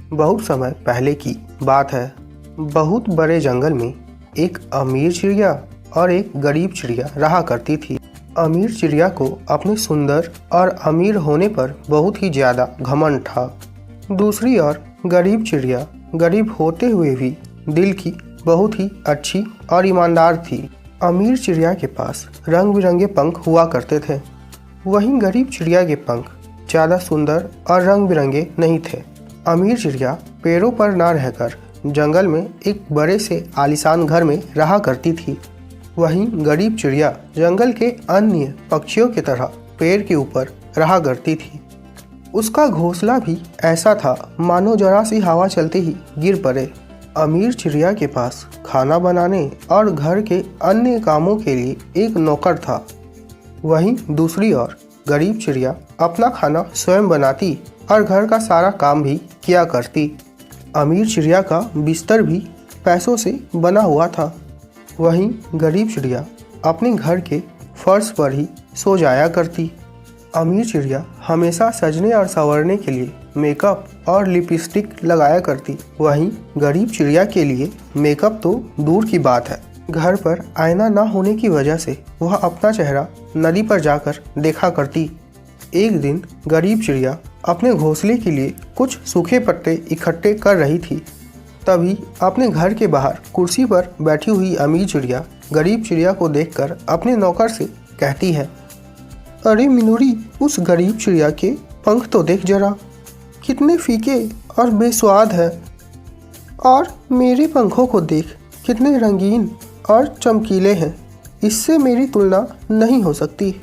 बहुत समय पहले की बात है। बहुत बड़े जंगल में एक अमीर चिड़िया और एक गरीब चिड़िया रहा करती थी। अमीर चिड़िया को अपने सुंदर और अमीर होने पर बहुत ही ज़्यादा घमंड था। दूसरी ओर गरीब चिड़िया गरीब होते हुए भी दिल की बहुत ही अच्छी और ईमानदार थी। अमीर चिड़िया के पास रंग बिरंगे पंख हुआ करते थे, वहीं गरीब चिड़िया के पंख ज़्यादा सुंदर और रंग बिरंगे नहीं थे। अमीर चिड़िया पेड़ों पर ना रहकर जंगल में एक बड़े से आलीशान घर में रहा करती थी। वहीं गरीब चिड़िया जंगल के अन्य पक्षियों की तरह पेड़ के ऊपर रहा करती थी। उसका घोंसला भी ऐसा था मानो जरा सी हवा चलते ही गिर पड़े। अमीर चिड़िया के पास खाना बनाने और घर के अन्य कामों के लिए एक नौकर था। वहीं दूसरी ओर गरीब चिड़िया अपना खाना स्वयं बनाती और घर का सारा काम भी किया करती। अमीर चिड़िया का बिस्तर भी पैसों से बना हुआ था। वहीं गरीब चिड़िया अपने घर के फर्श पर ही सो जाया करती। अमीर चिड़िया हमेशा सजने और संवरने के लिए मेकअप और लिपस्टिक लगाया करती। वहीं गरीब चिड़िया के लिए मेकअप तो दूर की बात है, घर पर आईना ना होने की वजह से वह अपना चेहरा नदी पर जाकर देखा करती। एक दिन गरीब चिड़िया अपने घोंसले के लिए कुछ सूखे पत्ते इकट्ठे कर रही थी। तभी अपने घर के बाहर कुर्सी पर बैठी हुई अमीर चिड़िया गरीब चिड़िया को देखकर अपने नौकर से कहती है, अरे मिनूरी, उस गरीब चिड़िया के पंख तो देख जरा, कितने फीके और बेस्वाद है। और मेरे पंखों को देख, कितने रंगीन और चमकीले हैं। इससे मेरी तुलना नहीं हो सकती।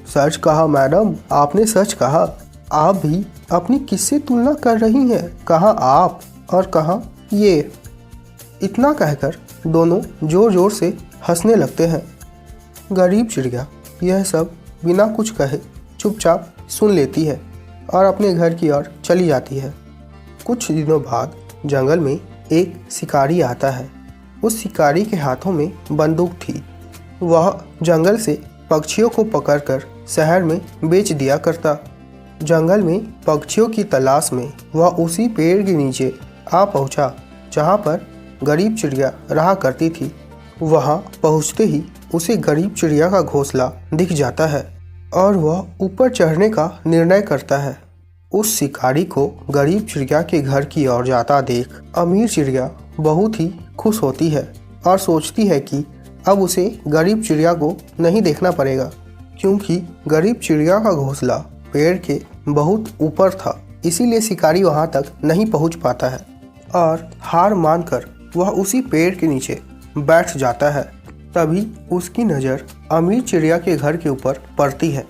सच कहा मैडम, आपने सच कहा। आप भी अपनी किससे तुलना कर रही हैं? कहाँ आप और कहाँ ये? इतना कहकर दोनों जोर जोर से हंसने लगते हैं। गरीब चिड़िया यह सब बिना कुछ कहे चुपचाप सुन लेती है और अपने घर की ओर चली जाती है। कुछ दिनों बाद जंगल में एक शिकारी आता है। उस शिकारी के हाथों में बंदूक थी। वह जंगल से पक्षियों को पकड़कर शहर में बेच दिया करता। जंगल में पक्षियों की तलाश में वह उसी पेड़ के नीचे आ पहुंचा जहां पर गरीब चिड़िया रहा करती थी। वहां पहुंचते ही उसे गरीब चिड़िया का घोंसला दिख जाता है और वह ऊपर चढ़ने का निर्णय करता है। उस शिकारी को गरीब चिड़िया के घर की ओर जाता देख अमीर चिड़िया बहुत ही खुश होती है और सोचती है कि अब उसे गरीब चिड़िया को नहीं देखना पड़ेगा, क्योंकि गरीब चिड़िया का घोंसला पेड़ के बहुत ऊपर था, इसीलिए शिकारी वहां तक नहीं पहुंच पाता है और हार मानकर वह उसी पेड़ के नीचे बैठ जाता है। तभी उसकी नज़र अमीर चिड़िया के घर के ऊपर पड़ती है।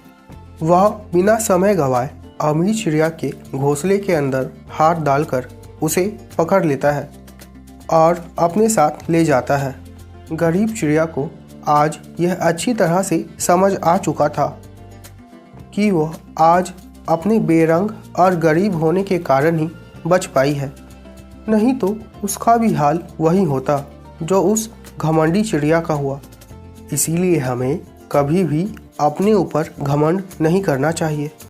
वह बिना समय गंवाए अमीर चिड़िया के घोंसले के अंदर हाथ डालकर उसे पकड़ लेता है और अपने साथ ले जाता है। गरीब चिड़िया को आज यह अच्छी तरह से समझ आ चुका था कि वह आज अपने बेरंग और गरीब होने के कारण ही बच पाई है, नहीं तो उसका भी हाल वही होता जो उस घमंडी चिड़िया का हुआ। इसीलिए हमें कभी भी अपने ऊपर घमंड नहीं करना चाहिए।